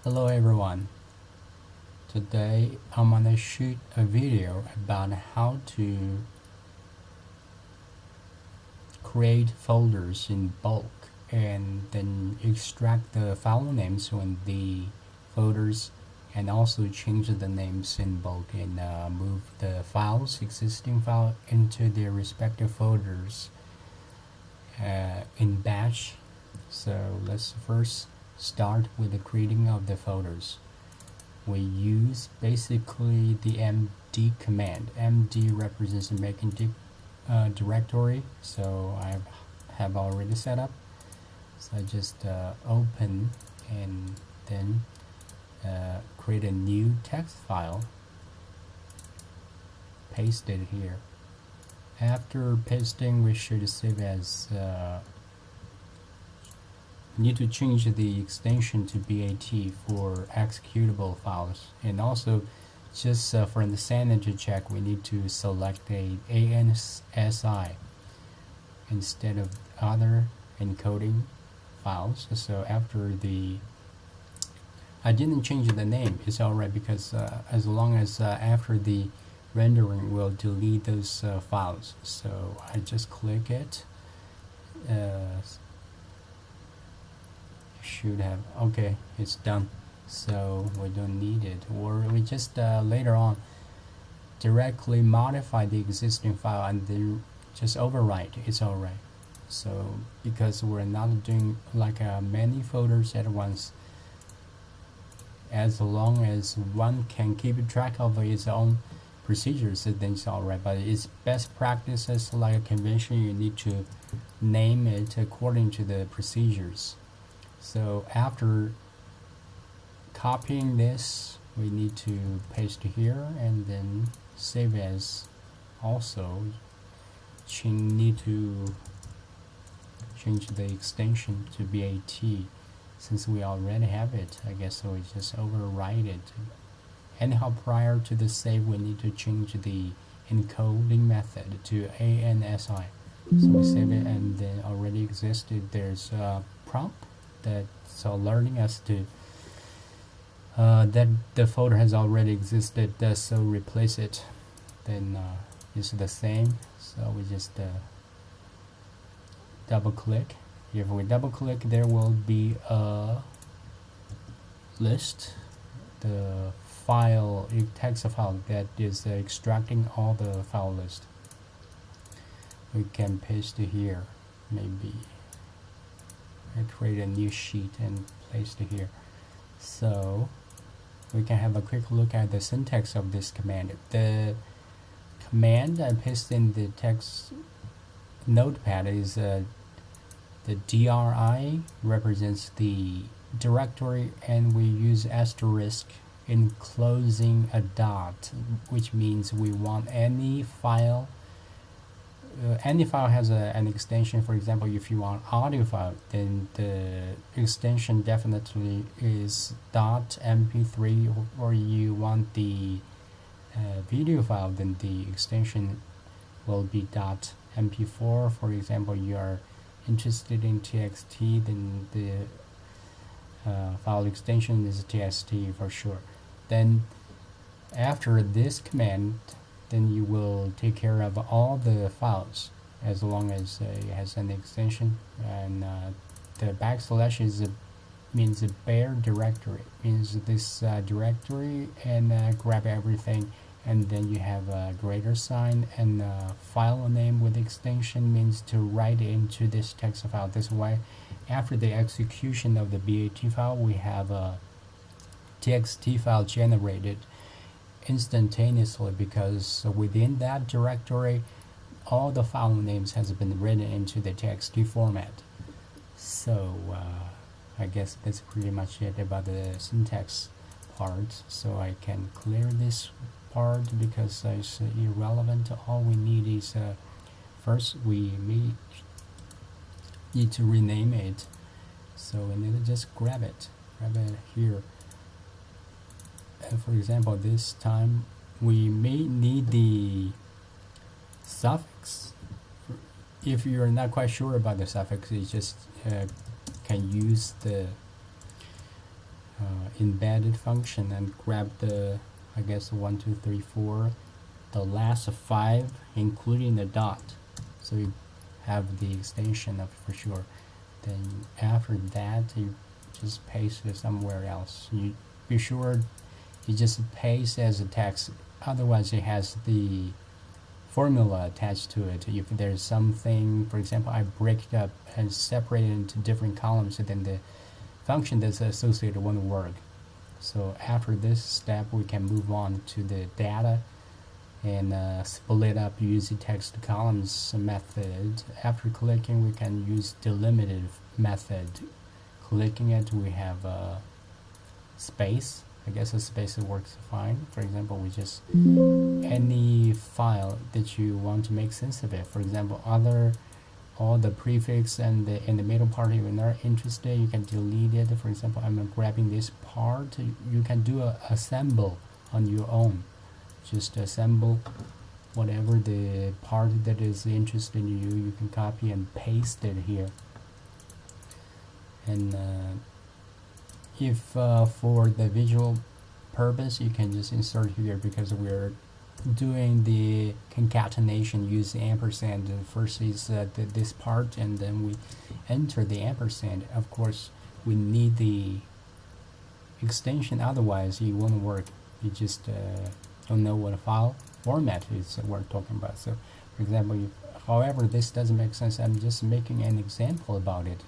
Hello everyone. Today I'm gonna shoot a video about how to create folders in bulk and then extract the file names when the folders and also change the names in bulk and move the existing file into their respective folders in batch. So let's first start with the creating of the folders. We use basically the md command. Md represents the making directory, so I have already set up. So I just open and then create a new text file, paste it here. After pasting, we should save as need to change the extension to BAT for executable files, and also just for the sanity check we need to select a ANSI instead of other encoding files. So after I didn't change the name, it's alright, because as long as after the rendering we'll delete those files. So I just click it, should have, okay, it's done, so we don't need it, or we just later on directly modify the existing file and then just overwrite. It's alright. So because we're not doing like many folders at once, as long as one can keep track of its own procedures, then it's alright. But it's best practices, like a convention, you need to name it according to the procedures. So after copying this, we need to paste here and then save as. Also need to change the extension to BAT since we already have it. I guess so we just overwrite it. Anyhow, prior to the save we need to change the encoding method to ANSI. So we save it and then already existed. There's a prompt that's alerting us to that the folder has already existed, so replace it. Then it's the same, so we just double click. If we double click, there will be a list, the file, text file that is extracting all the file list. We can paste it here, maybe I create a new sheet and place it here. So we can have a quick look at the syntax of this command. The command I paste in the text notepad is the DRI represents the directory, and we use asterisk enclosing a dot, which means we want any file has an extension. For example, if you want audio file, then the extension definitely is .mp3, or you want the video file, then the extension will be .mp4. For example, you are interested in txt, then the file extension is txt for sure. Then after this command, then you will take care of all the files as long as it has an extension. And the backslash means a bare directory, means this directory, and grab everything, and then you have a greater sign, and file name with extension means to write into this text file. This way, after the execution of the BAT file, we have a txt file generated instantaneously, because within that directory all the file names has been written into the txt format. So I guess that's pretty much it about the syntax part. So I can clear this part because it's irrelevant. All we need is first we need to rename it. So we need to just grab it here. For example, this time we may need the suffix. If you're not quite sure about the suffix, you just can use the embedded function and grab the, I guess, 1 2 3 4, the last 5 including the dot, so you have the extension of for sure. Then after that you just paste it somewhere else. You be sure you just paste as a text, otherwise it has the formula attached to it. If there's something, for example, I break it up and separate it into different columns, then the function that's associated won't work. So after this step we can move on to the data and split up using text columns method. After clicking we can use delimited method. Clicking it we have a space. I guess a space works fine. For example, we just any file that you want to make sense of it. For example, all the prefix and in the middle part you're not interested, you can delete it. For example, I'm grabbing this part. You can do a assemble on your own. Just assemble whatever the part that is interested in you. You can copy and paste it here. And if for the visual purpose you can just insert here, because we're doing the concatenation using ampersand. First is this part, and then we enter the ampersand. Of course we need the extension, otherwise it won't work. You just don't know what file format is we're talking about. So for example, however this doesn't make sense, I'm just making an example about it.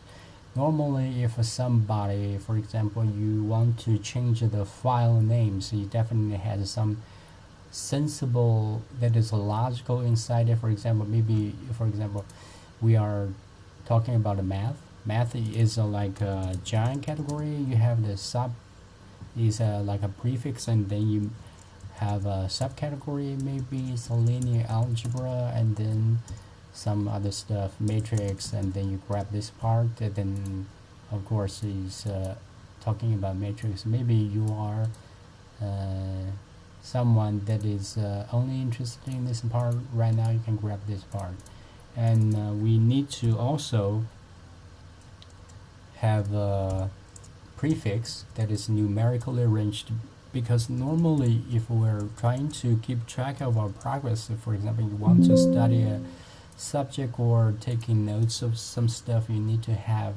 Normally, if somebody, for example, you want to change the file name, so you definitely have some sensible that is logical inside it. For example, maybe, for example, we are talking about math. Math is like a giant category. You have the sub is like a prefix, and then you have a subcategory. Maybe it's a linear algebra, and then some other stuff, matrix, and then you grab this part. And then of course is talking about matrix. Maybe you are someone that is only interested in this part right now, you can grab this part. And we need to also have a prefix that is numerically arranged, because normally if we're trying to keep track of our progress, for example you want to study a subject or taking notes of some stuff, you need to have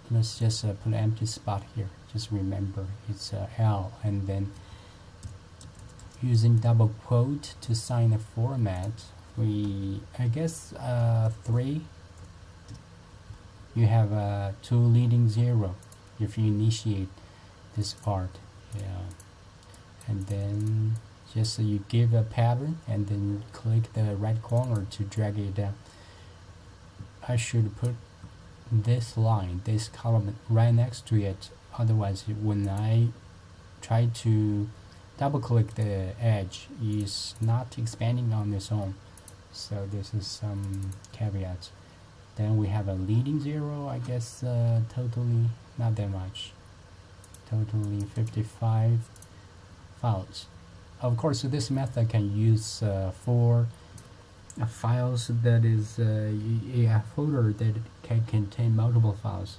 let's just put an empty spot here. Just remember it's L, and then using double quote to sign a format, we I guess 3, you have 2 leading 0 if you initiate this part. Yeah, and then just you give a pattern and then click the right corner to drag it down. I should put this line, this column right next to it, otherwise when I try to double click the edge, it's not expanding on its own. So this is some caveats. Then we have a leading 0, I guess totally not that much, totally 55 files. Of course this method can use for files that is a folder that can contain multiple files,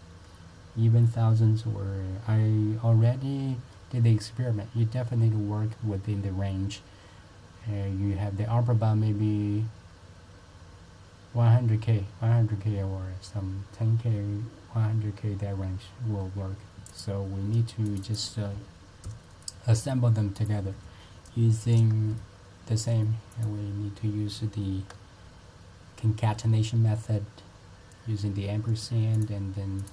even thousands, or I already did the experiment. You definitely work within the range. You have the upper bound maybe 100k or some 10k, 100k, that range will work. So we need to just assemble them together using the same, and we need to use the concatenation method using the ampersand, and then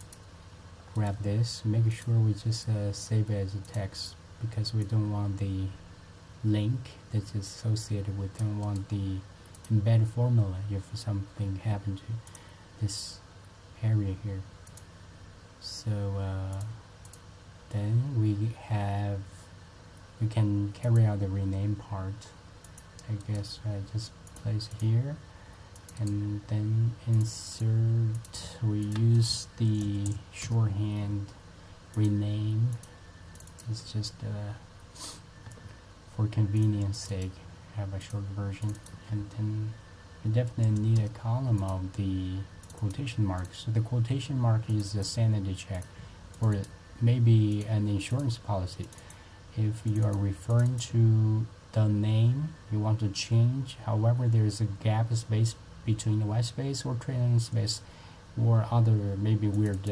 grab this, make sure we just save it as a text, because we don't want the link that's associated with, don't want the embedded formula if something happened to this area here. So then we can carry out the rename part. I guess I just place here, and then insert, we use the shorthand rename. It's just for convenience sake have a short version, and then we definitely need a column of the quotation marks. So the quotation mark is a sanity check. For maybe an insurance policy. If you are referring to the name you want to change, however, there is a gap space between the white space or trailing space or other maybe weird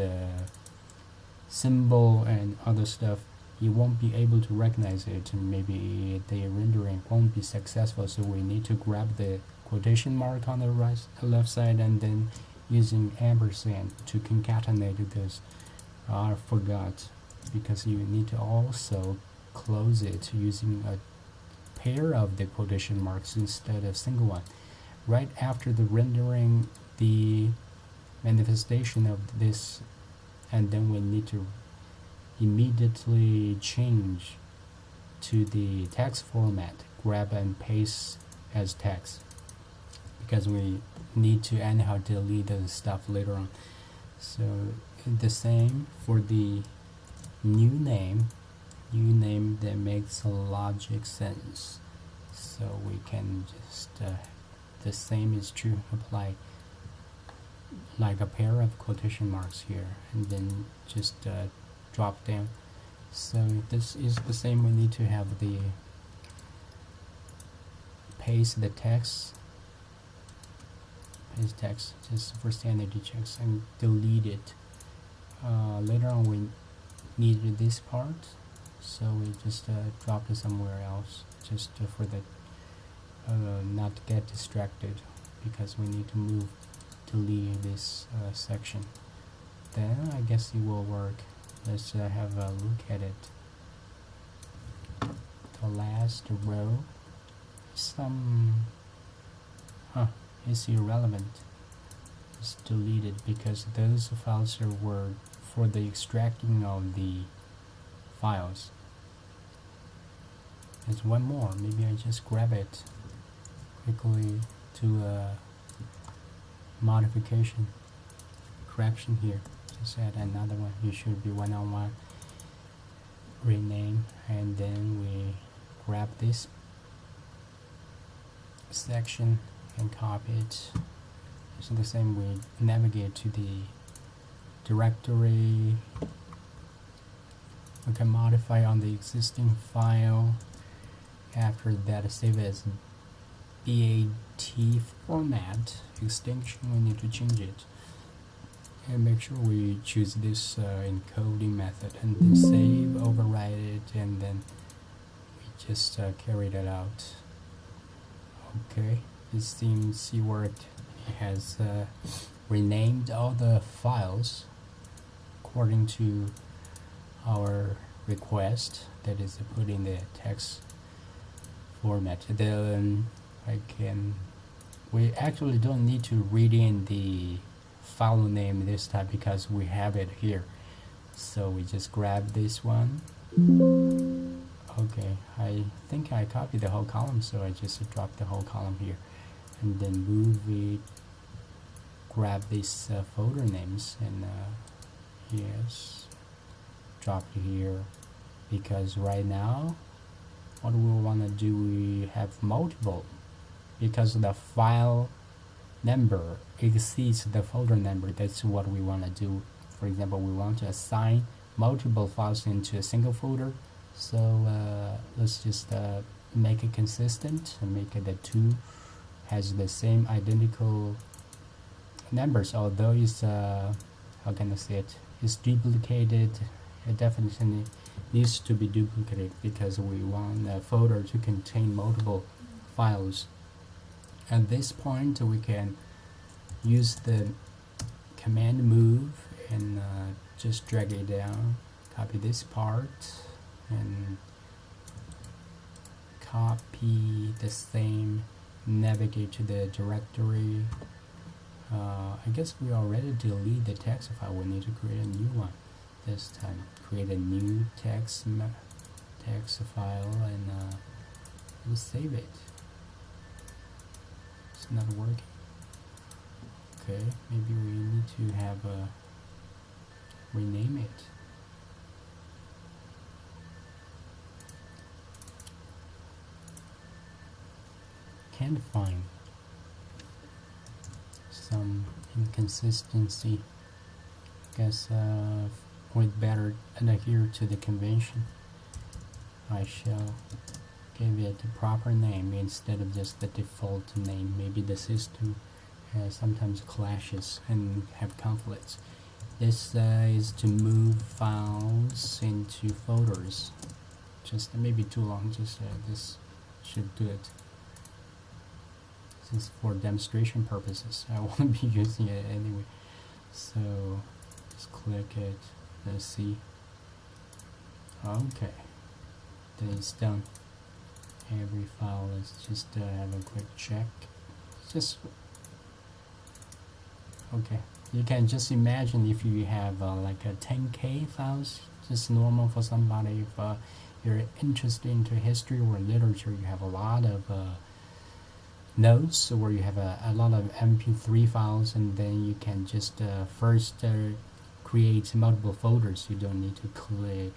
symbol and other stuff, you won't be able to recognize it, and maybe the rendering won't be successful. So we need to grab the quotation mark on the left side and then using ampersand to concatenate this. I forgot, because you need to also close it using a pair of the quotation marks instead of single one. Right after the rendering the manifestation of this, and then we need to immediately change to the text format, grab and paste as text, because we need to anyhow delete the stuff later on. So the same for the new name that makes a logic sense. So we can just the same is true, apply like a pair of quotation marks here and then just drop down. So this is the same. We need to have the paste text just for sanity checks and delete it. Later on we needed this part, so we just dropped it somewhere else just for the not to get distracted, because we need to delete this section. Then I guess it will work. Let's have a look at it. The last row, it's irrelevant. It's deleted because those files were for the extracting of the files. There's one more. Maybe I just grab it quickly to modification correction here. Just add another one. It should be one-on-one. Rename, and then we grab this section and copy it. So the same, we navigate to the directory. We can modify on the existing file. After that, save as BAT format extension. We need to change it and make sure we choose this encoding method and then save, overwrite it, and then we just carry that out. Okay, it seems it worked. It has renamed all the files according to our request, that is put in the text format. Then we actually don't need to read in the file name this time because we have it here. So we just grab this one. Okay, I think I copied the whole column, so I just dropped the whole column here and then move it, grab these folder names and yes, drop it here, because right now what we want to do, we have multiple, because the file number exceeds the folder number. That's what we want to do. For example, we want to assign multiple files into a single folder, so let's just make it consistent and make it the two has the same identical numbers, although it's how can I say it, it's duplicated. It definitely needs to be duplicated because we want a folder to contain multiple files. At this point we can use the command move and just drag it down, copy this part and copy the same, navigate to the directory. I guess we already delete the text file. We need to create a new one this time. Create a new text file and we'll save it. It's not working. Okay, maybe we need to have a rename it. Can't find some inconsistency. Guess would better adhere to the convention. I shall give it a proper name instead of just the default name. Maybe the system sometimes clashes and have conflicts. This is to move files into folders. Just maybe too long, just this should do it. This is for demonstration purposes. I won't be using it anyway. So just click it. Let's see. Okay, then it's done. Every file, let's just have a quick check. Just okay. You can just imagine if you have like a 10K files, just normal for somebody. If you're interested into history or literature, you have a lot of notes, or you have a lot of MP3 files, and then you can just first create multiple folders. You don't need to click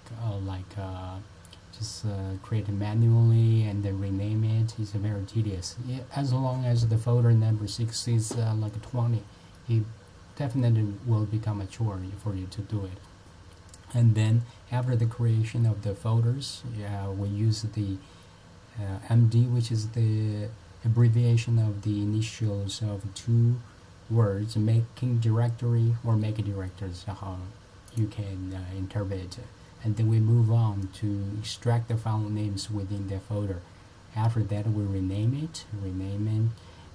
just create it manually and then rename it. It's very tedious. As long as the folder number exceeds like 20, it definitely will become a chore for you to do it. And then after the creation of the folders, we use the MD, which is the abbreviation of the initials of two words, making directory or make a directory, so how you can interpret it. And then we move on to extract the file names within the folder. After that, we rename it,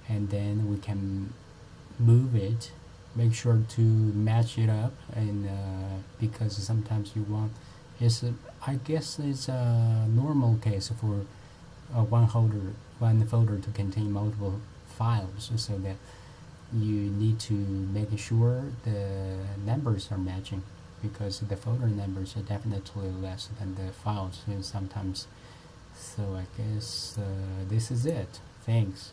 and then we can move it. Make sure to match it up, and because sometimes you want, I guess it's a normal case for one folder to contain multiple files, so that you need to make sure the numbers are matching, because the folder numbers are definitely less than the files sometimes. So I guess this is it. Thanks.